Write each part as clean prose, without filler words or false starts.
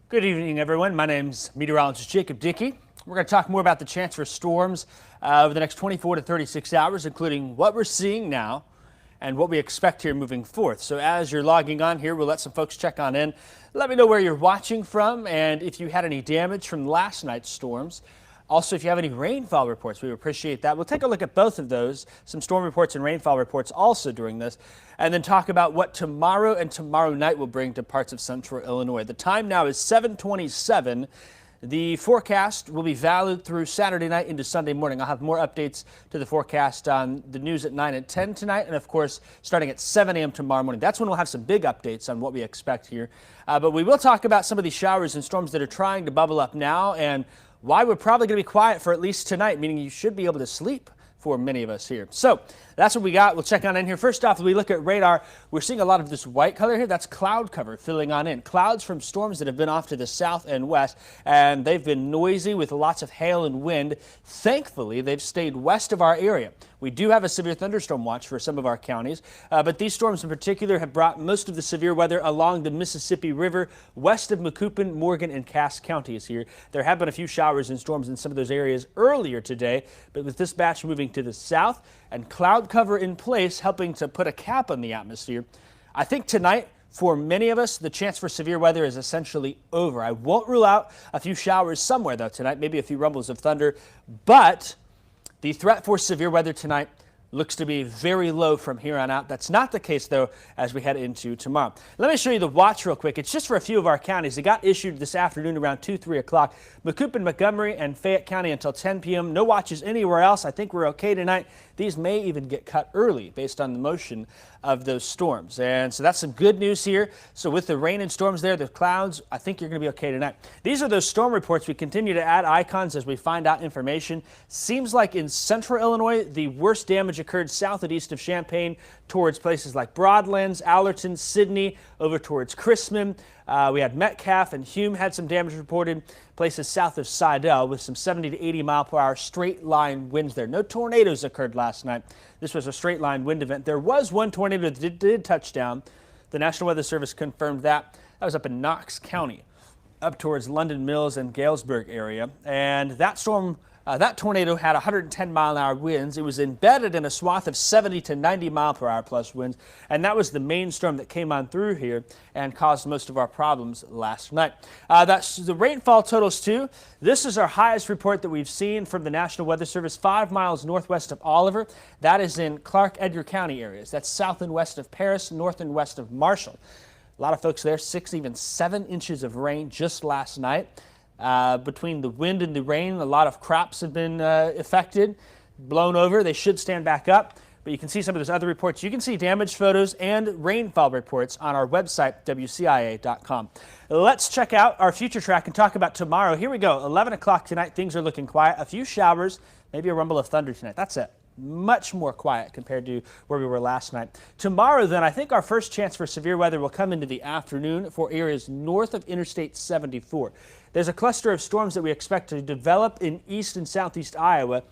Good evening, everyone. My name's Meteorologist Jacob Dickey. We're going to talk more about the chance for storms over the next 24 to 36 hours, including what we're seeing now and what we expect here moving forth. So as you're logging on here, we'll let some folks check on in. Let me know where you're watching from and if you had any damage from last night's storms. Also, if you have any rainfall reports, we would appreciate that. We'll take a look at both of those, some storm reports and rainfall reports also during this, and then talk about what tomorrow and tomorrow night will bring to parts of central Illinois. The time now is 7:27. The forecast will be valid through Saturday night into Sunday morning. I'll have more updates to the forecast on the news at 9 and 10 tonight, and of course, starting at 7 a.m. tomorrow morning. That's when we'll have some big updates on what we expect here. But we will talk about some of these showers and storms that are trying to bubble up now and why we're probably going to be quiet for at least tonight, meaning you should be able to sleep for many of us here. So that's what we got. We'll check on in here. First off, we look at radar. We're seeing a lot of this white color here. That's cloud cover filling on in. Clouds from storms that have been off to the south and west, and they've been noisy with lots of hail and wind. Thankfully, they've stayed west of our area. We do have a severe thunderstorm watch for some of our counties, but these storms in particular have brought most of the severe weather along the Mississippi River, west of Macoupin, Morgan, and Cass counties here. There have been a few showers and storms in some of those areas earlier today, but with this batch moving to the south and cloud cover in place, helping to put a cap on the atmosphere, I think tonight, for many of us, the chance for severe weather is essentially over. I won't rule out a few showers somewhere, though, tonight, maybe a few rumbles of thunder, but the threat for severe weather tonight looks to be very low from here on out. That's not the case, though, as we head into tomorrow. Let me show you the watch real quick. It's just for a few of our counties. It got issued this afternoon around 2, 3 o'clock. Macoupin, Montgomery, and Fayette County until 10 p.m. No watches anywhere else. I think we're okay tonight. These may even get cut early based on the motion of those storms. And so that's some good news here. So with the rain and storms there, the clouds, I think you're going to be okay tonight. These are those storm reports. We continue to add icons as we find out information. Seems like in central Illinois, the worst damage occurred south and east of Champaign towards places like Broadlands, Allerton, Sidney, over towards Chrisman. We had Metcalf and Hume had some damage reported. Places south of Seidel with some 70 to 80 mile per hour straight line winds there. No tornadoes occurred last night. This was a straight line wind event. There was one tornado that did touch down. The National Weather Service confirmed that. That was up in Knox County, up towards London Mills and Galesburg area. And that storm, that tornado had 110 mile an hour winds. It was embedded in a swath of 70 to 90 mile per hour plus winds. And that was the main storm that came on through here and caused most of our problems last night. That's the rainfall totals too. This is our highest report that we've seen from the National Weather Service, 5 miles northwest of Oliver. That is in Clark-Edgar County areas. That's south and west of Paris, north and west of Marshall. A lot of folks there, 6, even 7 inches of rain just last night. Between the wind and the rain, a lot of crops have been affected, blown over. They should stand back up, but you can see some of those other reports. You can see damage photos and rainfall reports on our website, WCIA.com. Let's check out our future track and talk about tomorrow. Here we go. 11 o'clock tonight, things are looking quiet. A few showers, maybe a rumble of thunder tonight. That's it. Much more quiet compared to where we were last night. Tomorrow, then, I think our first chance for severe weather will come into the afternoon for areas north of Interstate 74. There's a cluster of storms that we expect to develop in east and southeast Iowa,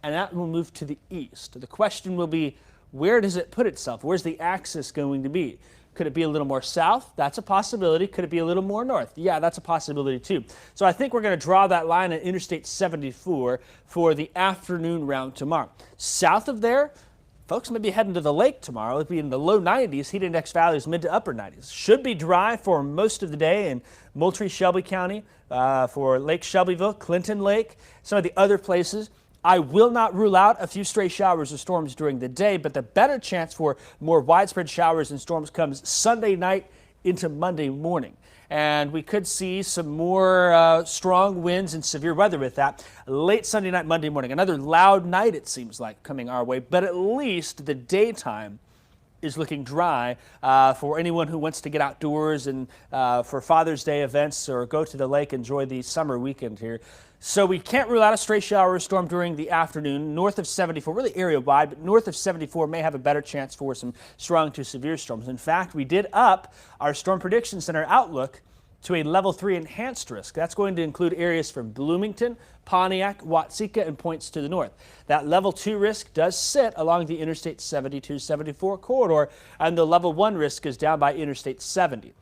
and that will move to the east. The question will be, where does it put itself? Where's the axis going to be? Could it be a little more south? That's a possibility. Could it be a little more north? Yeah, that's a possibility too. So I think we're going to draw that line at Interstate 74 for the afternoon round tomorrow. South of there, folks may be heading to the lake tomorrow. It'll be in the low 90s, heat index values mid to upper 90s. Should be dry for most of the day in Moultrie, Shelby County, for Lake Shelbyville, Clinton Lake, some of the other places. I will not rule out a few stray showers or storms during the day, but the better chance for more widespread showers and storms comes Sunday night into Monday morning. And we could see some more strong winds and severe weather with that late Sunday night, Monday morning. Another loud night, it seems like, coming our way, but at least the daytime is looking dry for anyone who wants to get outdoors and for Father's Day events or go to the lake, enjoy the summer weekend here. So we can't rule out a stray shower or storm during the afternoon. North of 74, really area-wide, but north of 74 may have a better chance for some strong to severe storms. In fact, we did up our Storm Prediction Center outlook to a level 3 enhanced risk. That's going to include areas from Bloomington, Pontiac, Watseka, and points to the north. That level 2 risk does sit along the Interstate 72-74 corridor, and the level 1 risk is down by Interstate 70.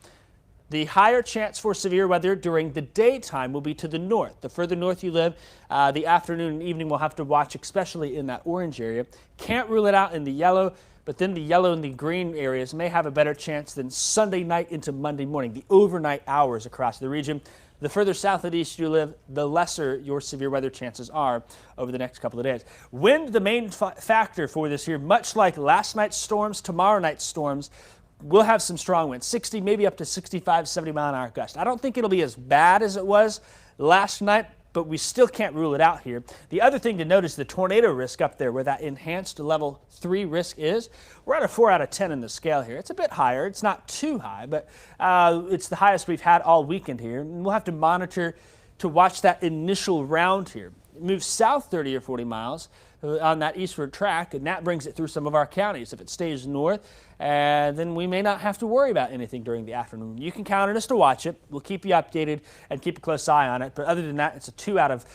The higher chance for severe weather during the daytime will be to the north. The further north you live, the afternoon and evening we'll have to watch, especially in that orange area. Can't rule it out in the yellow, but then the yellow and the green areas may have a better chance than Sunday night into Monday morning, the overnight hours across the region. The further south and east you live, the lesser your severe weather chances are over the next couple of days. Wind, the main factor for this here, much like last night's storms, tomorrow night's storms, we'll have some strong winds, 60, maybe up to 65, 70 mile an hour gust. I don't think it'll be as bad as it was last night, but we still can't rule it out here. The other thing to note is the tornado risk up there where that enhanced level 3 risk is. We're at a 4 out of 10 in the scale here. It's a bit higher. It's not too high, but it's the highest we've had all weekend here. And we'll have to monitor to watch that initial round here. It moves south 30 or 40 miles on that eastward track, and that brings it through some of our counties. If it stays north, then we may not have to worry about anything during the afternoon. You can count on us to watch it. We'll keep you updated and keep a close eye on it. But other than that, it's a 2 out of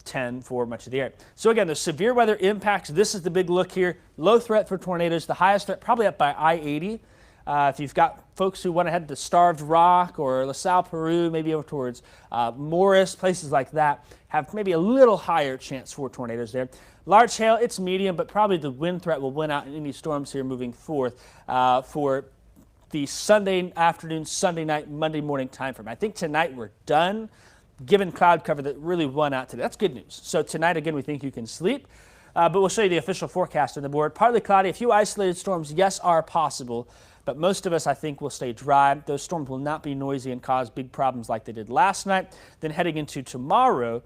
10 for much of the area. So again, the severe weather impacts, this is the big look here. Low threat for tornadoes, the highest threat probably up by I-80. If you've got folks who want to head to Starved Rock or LaSalle, Peru, maybe over towards Morris, places like that, have maybe a little higher chance for tornadoes there. Large hail, it's medium, but probably the wind threat will win out in any storms here moving forth for the Sunday afternoon, Sunday night, Monday morning time frame. I think tonight we're done, given cloud cover that really won out today. That's good news. So tonight, again, we think you can sleep. But we'll show you the official forecast on the board. Partly cloudy, a few isolated storms, yes, are possible. But most of us, I think, will stay dry. Those storms will not be noisy and cause big problems like they did last night. Then heading into tomorrow,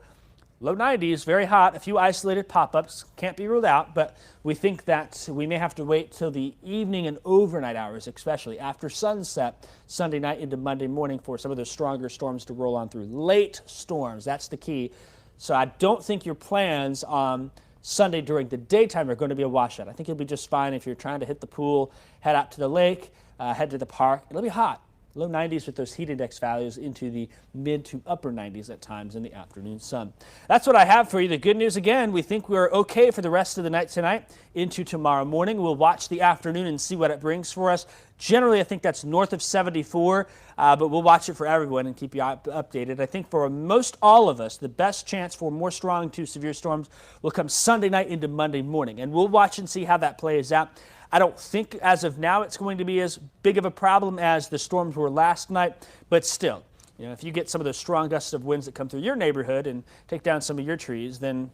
low 90s, very hot, a few isolated pop-ups, can't be ruled out, but we think that we may have to wait till the evening and overnight hours, especially after sunset, Sunday night into Monday morning for some of those stronger storms to roll on through. Late storms, that's the key. So I don't think your plans on Sunday during the daytime are going to be a washout. I think you'll be just fine if you're trying to hit the pool, head out to the lake, head to the park. It'll be hot. Low 90s with those heat index values into the mid to upper 90s at times in the afternoon sun. That's what I have for you. The good news, again, we think we're okay for the rest of the night tonight into tomorrow morning. We'll watch the afternoon and see what it brings for us. Generally, I think that's north of 74, but we'll watch it for everyone and keep you updated. I think for most all of us, the best chance for more strong to severe storms will come Sunday night into Monday morning, and we'll watch and see how that plays out. I don't think as of now it's going to be as big of a problem as the storms were last night, but still, you know, if you get some of those strong gusts of winds that come through your neighborhood and take down some of your trees, then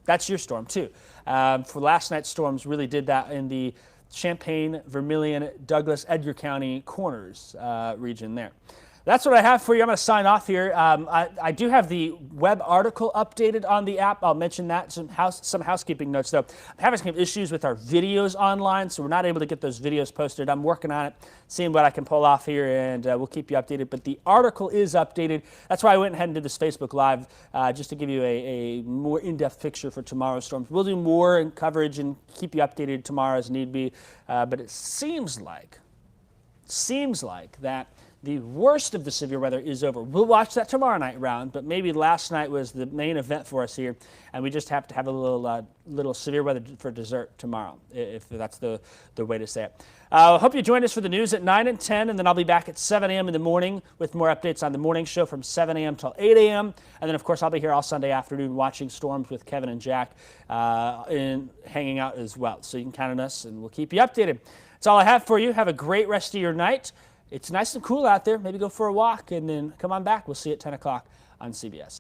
that's your storm too. For last night's storms really did that in the Champaign, Vermilion, Douglas, Edgar County corners region there. That's what I have for you. I'm going to sign off here. I do have the web article updated on the app. I'll mention that. Some housekeeping notes, though. I'm having some issues with our videos online, so we're not able to get those videos posted. I'm working on it, seeing what I can pull off here, and we'll keep you updated. But the article is updated. That's why I went ahead and did this Facebook Live, just to give you a more in-depth picture for tomorrow's storms. We'll do more in coverage and keep you updated tomorrow as need be. But it seems like that the worst of the severe weather is over. We'll watch that tomorrow night round, but maybe last night was the main event for us here, and we just have to have a little severe weather for dessert tomorrow, if that's the way to say it. Hope you join us for the news at 9 and 10, and then I'll be back at 7 a.m. in the morning with more updates on the morning show from 7 a.m. till 8 a.m. And then, of course, I'll be here all Sunday afternoon watching storms with Kevin and Jack and hanging out as well. So you can count on us, and we'll keep you updated. That's all I have for you. Have a great rest of your night. It's nice and cool out there. Maybe go for a walk and then come on back. We'll see you at 10 o'clock on CBS.